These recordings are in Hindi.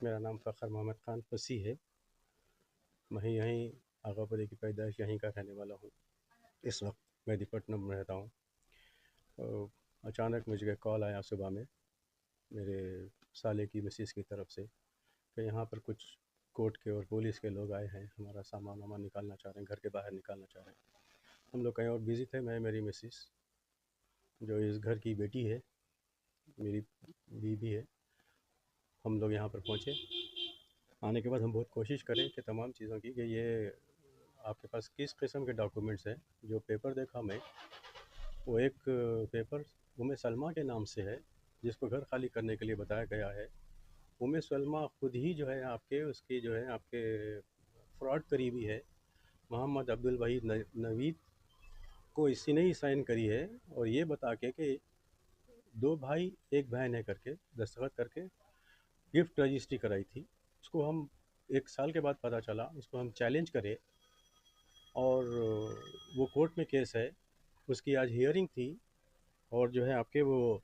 मेरा नाम फ़खर मोहम्मद ख़ान फसी है। मैं यहीं आगापुरी की पैदाइश यहीं का रहने वाला हूँ। इस वक्त मेदीपट्टनम में रहता हूँ। अचानक मुझे कॉल आया सुबह में मेरे साले की मिसेस की तरफ से कि यहाँ पर कुछ कोर्ट के और पुलिस के लोग आए हैं, हमारा सामान वामान निकालना चाह रहे हैं, घर के बाहर निकालना चाह रहे हैं। हम लोग कहीं और बिज़ी थे, मैं मेरी मिसेस जो इस घर की बेटी है, मेरी बीवी है। हम लोग यहाँ पर पहुँचे। आने के बाद हम बहुत कोशिश करें कि तमाम चीज़ों की कि ये आपके पास किस किस्म के डॉक्यूमेंट्स हैं। जो पेपर देखा मैं, वो एक पेपर उम्मे सलमा के नाम से है, जिसको घर खाली करने के लिए बताया गया है। उम्मे सलमा खुद ही जो है आपके उसकी जो है आपके फ्रॉड करीबी है। मोहम्मद अब्दुल वहीद नवीद को इसी ने ही साइन करी है, और ये बता के कि दो भाई एक बहन है करके दस्तखत करके गिफ्ट रजिस्ट्री कराई थी। उसको हम 1 साल के बाद पता चला, उसको हम चैलेंज करे और वो कोर्ट में केस है। उसकी आज हियरिंग थी और जो है आपके वो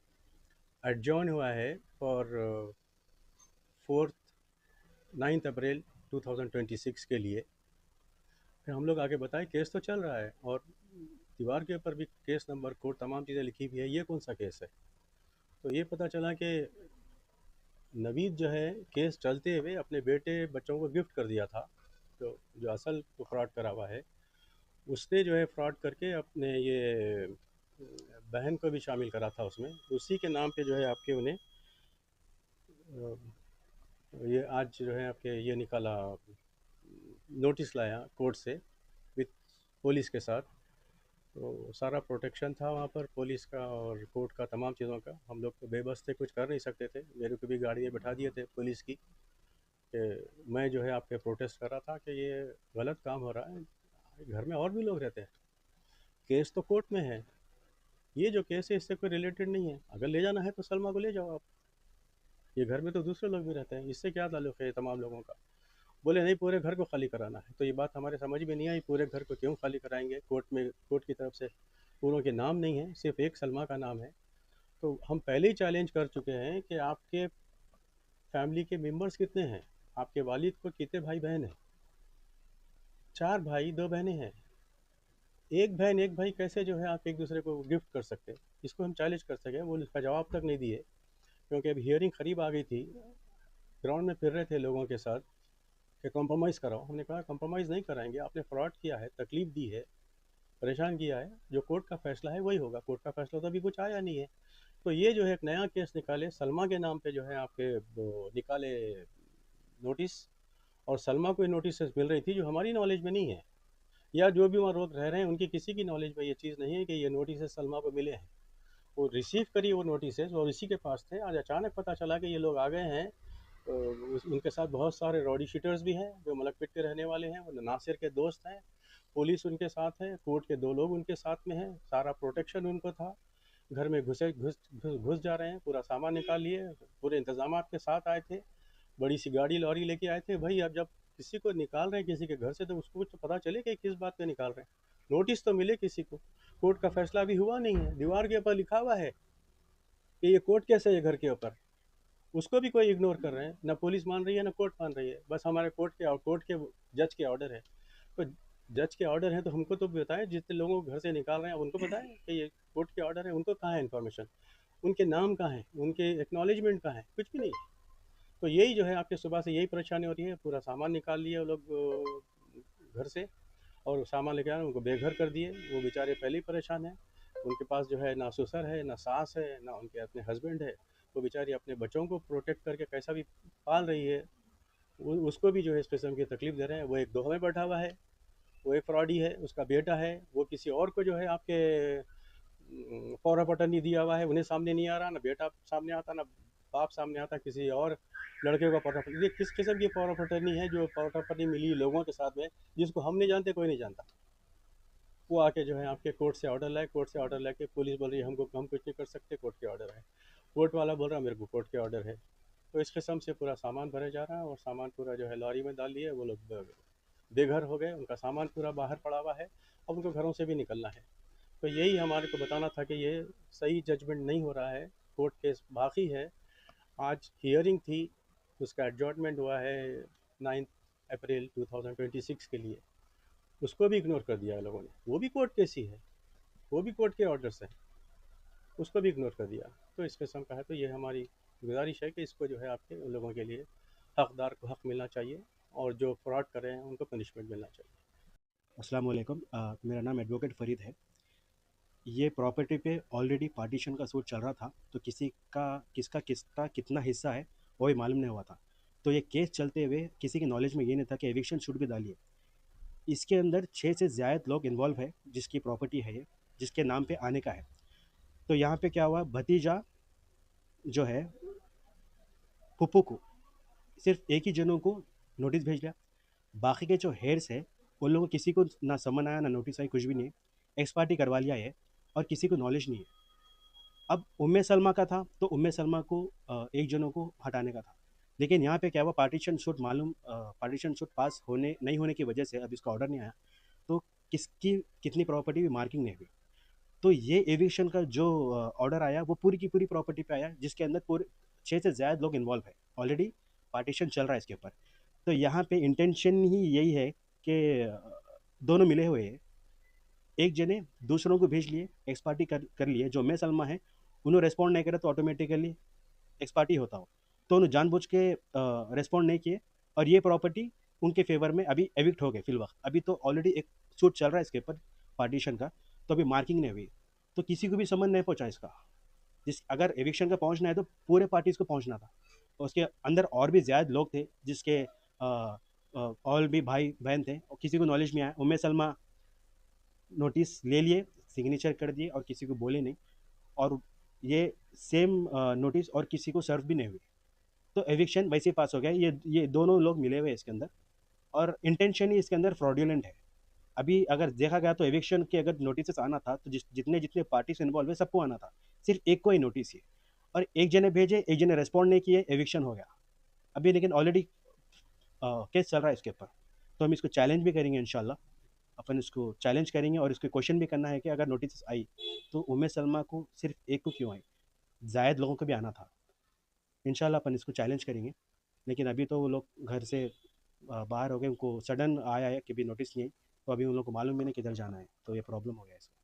एडजॉर्न हुआ है फॉर 9 अप्रैल 2026 के लिए। फिर हम लोग आगे बताए केस तो चल रहा है और दीवार के ऊपर भी केस नंबर कोड तमाम चीज़ें लिखी हुई है, ये कौन सा केस है। तो ये पता चला कि नवीद जो है केस चलते हुए अपने बेटे बच्चों को गिफ्ट कर दिया था। तो जो असल तो फ्रॉड करा हुआ है, उसने जो है फ्रॉड करके अपने ये बहन को भी शामिल करा था उसमें। उसी के नाम पे जो है आपके उन्हें ये आज जो है आपके ये निकाला, नोटिस लाया कोर्ट से विथ पुलिस के साथ। तो सारा प्रोटेक्शन था वहाँ पर पुलिस का और कोर्ट का, तमाम चीज़ों का। हम लोग तो बेबस थे, कुछ कर नहीं सकते थे। मेरे को भी गाड़ी में बैठा दिए थे पुलिस की कि मैं जो है आपके प्रोटेस्ट कर रहा था कि ये गलत काम हो रहा है, घर में और भी लोग रहते हैं, केस तो कोर्ट में है, ये जो केस है इससे कोई रिलेटेड नहीं है। अगर ले जाना है तो सलमा को ले जाओ आप, ये घर में तो दूसरे लोग भी रहते हैं, इससे क्या ताल्लुक़ है तमाम लोगों का। बोले नहीं, पूरे घर को खाली कराना है। तो ये बात हमारे समझ में नहीं आई, पूरे घर को क्यों खाली कराएंगे। कोर्ट में कोर्ट की तरफ से पूरों के नाम नहीं है, सिर्फ एक सलमा का नाम है। तो हम पहले ही चैलेंज कर चुके हैं कि आपके फैमिली के मेंबर्स कितने हैं, आपके वालिद को कितने भाई बहन हैं। 4 भाई 2 बहनें हैं, एक बहन एक भाई कैसे जो है आप एक दूसरे को गिफ्ट कर सकते हैं। इसको हम चैलेंज कर सके, वो इसका जवाब तक नहीं दिए। क्योंकि अब हियरिंग करीब आ गई थी, ग्राउंड में फिर रहे थे लोगों के साथ कि कॉम्प्रोमाइज़ कराओ। हमने कहा कॉम्प्रोमाइज़ नहीं कराएंगे, आपने फ्रॉड किया है, तकलीफ दी है, परेशान किया है, जो कोर्ट का फैसला है वही होगा। कोर्ट का फैसला तो अभी कुछ आया नहीं है। तो ये जो है एक नया केस निकाले, सलमा के नाम पे जो है आपके वो निकाले नोटिस, और सलमा को ये नोटिस मिल रही थी जो हमारी नॉलेज में नहीं है, या जो भी वहाँ लोग रह रहे हैं उनकी किसी की नॉलेज में ये चीज़ नहीं है कि ये नोटिस सलमा को मिले हैं। वो रिसीव करी वो नोटिस और इसी के पास थे। आज अचानक पता चला कि ये लोग आ गए हैं। तो उनके साथ बहुत सारे रॉडी शीटर्स भी हैं जो मलकपेट के रहने वाले हैं, वो नासिर के दोस्त हैं। पुलिस उनके साथ है, कोर्ट के 2 लोग उनके साथ में हैं, सारा प्रोटेक्शन उनको था। घर में घुसे घुस घुस घुस जा रहे हैं, पूरा सामान निकाल लिए, पूरे इंतजाम के साथ आए थे, बड़ी सी गाड़ी लॉरी लेके आए थे। भाई अब जब किसी को निकाल रहे हैं किसी के घर से, तो उसको तो पता चले कि किस बात पे निकाल रहे हैं, नोटिस तो मिले किसी को। कोर्ट का फैसला अभी हुआ नहीं है, दीवार के ऊपर लिखा हुआ है कि ये कोर्ट कैसे है घर के ऊपर, उसको भी कोई इग्नोर कर रहे हैं। ना पुलिस मान रही है ना कोर्ट मान रही है, बस हमारे कोर्ट के जज के ऑर्डर है। तो जज के ऑर्डर है तो हमको तो बताएं, जितने लोगों को घर से निकाल रहे हैं उनको बताएं कि ये कोर्ट के ऑर्डर है। उनको कहाँ है इन्फॉर्मेशन, उनके नाम कहाँ है, उनके एक्नॉलेजमेंट कहाँ है, कुछ भी नहीं है। तो यही जो है आपके सुबह से यही परेशानी हो रही है। पूरा सामान निकाल लिए वो लोग घर से, और सामान लेके आए उनको बेघर कर दिए। वो बेचारे पहले ही परेशान हैं, उनके पास जो है ना ससुर है ना सास है ना उनके अपने हस्बैंड है। वो बेचारी अपने बच्चों को प्रोटेक्ट करके कैसा भी पाल रही है, उसको भी जो है इस किस्म की तकलीफ दे रहे हैं। वो एक दोह में बैठा हुआ है, वो एक फ्रॉडी है, उसका बेटा है वो किसी और को जो है आपके पावर ऑफ अटर्नी दिया हुआ है, उन्हें सामने नहीं आ रहा, ना बेटा सामने आता ना बाप सामने आता, किसी और लड़के का पावर ऑफ अटर्नी। ये किस किस्म की पावर ऑफ अटर्नी है जो पावर ऑफ अटर्नी मिली लोगों के साथ में, जिसको हम नहीं जानते, कोई नहीं जानता। वो आके जो है आपके कोर्ट से ऑर्डर लाए, कोर्ट से ऑर्डर लेके पुलिस बोल रही है हमको, हम कुछ नहीं कर सकते, कोर्ट के ऑर्डर है। कोर्ट वाला बोल रहा है मेरे को कोर्ट के ऑर्डर है। तो इस किस्म से पूरा सामान भरे जा रहा है, और सामान पूरा जो है लॉरी में डाल दिए। वो लोग बेघर हो गए, उनका सामान पूरा बाहर पड़ा हुआ है, अब उनको घरों से भी निकलना है। तो यही हमारे को बताना था कि ये सही जजमेंट नहीं हो रहा है, कोर्ट केस बाकी है। आज हियरिंग थी, उसका एडजॉर्टमेंट हुआ है 9 अप्रैल 2026 के लिए, उसको भी इग्नोर कर दिया लोगों ने। वो भी कोर्ट केस ही है, वो भी कोर्ट के ऑर्डर्स हैं, उसको भी इग्नोर कर दिया। तो इस किस्म का है। तो ये हमारी गुजारिश है कि इसको जो है आपके उन लोगों के लिए हकदार को हक मिलना चाहिए, और जो फ्रॉड कर रहे हैं उनको पनिशमेंट मिलना चाहिए। अस्सलाम वालेकुम। मेरा नाम एडवोकेट फ़रीद है। ये प्रॉपर्टी पे ऑलरेडी पार्टीशन का सूट चल रहा था, तो किसका कितना हिस्सा है वो भी मालूम नहीं हुआ था। तो ये केस चलते हुए किसी के नॉलेज में ये नहीं था कि एविक्शन शूट भी डालिए। इसके अंदर 6 से ज़्यादा लोग इन्वॉल्व है, जिसकी प्रॉपर्टी है ये, जिसके नाम पे आने का है। तो यहाँ पे क्या हुआ, भतीजा जो है फूफू को, सिर्फ एक ही जनों को नोटिस भेज दिया। बाकी के जो हेयर्स है उन लोगों को किसी को ना समन आया ना नोटिस आई, कुछ भी नहीं। एक्स पार्टी करवा लिया है और किसी को नॉलेज नहीं है। अब उम्मे सलमा का था तो उम्मे सलमा को एक जनों को हटाने का था। लेकिन यहाँ पे क्या हुआ, पार्टीशन शूट पास होने नहीं होने की वजह से अब इसका ऑर्डर नहीं आया। तो किसकी कितनी प्रॉपर्टी भी मार्किंग नहीं हुई। तो ये एविक्शन का जो ऑर्डर आया वो पूरी की पूरी प्रॉपर्टी पे आया, जिसके अंदर पूरे 6 से ज़्यादा लोग इन्वॉल्व है। ऑलरेडी पार्टीशन चल रहा है इसके ऊपर। तो यहाँ पे इंटेंशन ही यही है कि दोनों मिले हुए हैं। एक जने दूसरों को भेज लिए, एक्स पार्टी कर लिए। जो मैं सलमा है उन्होंने रेस्पॉन्ड नहीं करा तो ऑटोमेटिकली एक्स पार्टी होता हो। तो उन्होंने जानबूझ के रेस्पॉन्ड नहीं किए, और ये प्रॉपर्टी उनके फेवर में अभी एविक्ट हो गए फिल वक्त। अभी तो ऑलरेडी एक सूट चल रहा है इसके ऊपर पार्टीशन का, तो अभी मार्किंग नहीं हुई। तो किसी को भी समझ नहीं पहुंचा इसका। जिस अगर एविक्शन का पहुंचना है तो पूरे पार्टीज को पहुंचना था। और उसके अंदर और भी ज़्यादा लोग थे जिसके और भी भाई बहन थे, और किसी को नॉलेज नहीं आया। उम्मे सलमा नोटिस ले लिए, सिग्नेचर कर दिए और किसी को बोले नहीं। और ये सेम नोटिस और किसी को सर्व भी नहीं हुई। तो एविक्शन वैसे ही पास हो गया। ये दोनों लोग मिले हुए हैं इसके अंदर, और इंटेंशन ही इसके अंदर फ्रॉड्यूलेंट है। अभी अगर देखा गया तो एविक्शन के अगर नोटिस आना था तो जितने जितने पार्टीज इन्वॉल्व है सबको आना था। सिर्फ एक को ही नोटिस है, और एक जने भेजे, एक जने रेस्पॉन्ड नहीं किए, एविक्शन हो गया। अभी लेकिन ऑलरेडी केस चल रहा है इसके ऊपर। तो हम इसको चैलेंज भी करेंगे इंशाल्लाह। अपन इसको चैलेंज करेंगे, और इसको क्वेश्चन भी करना है कि अगर नोटिस आई तो उम्मे सलमा को सिर्फ एक को क्यों आई, जायद लोगों को भी आना था। इंशाल्लाह अपन इसको चैलेंज करेंगे। लेकिन अभी तो वो लोग घर से बाहर हो गए, उनको सडन आया है कि भी नोटिस नहीं आई। तो अभी उन लोग को मालूम भी नहीं किधर जाना है, तो ये प्रॉब्लम हो गया है इसका।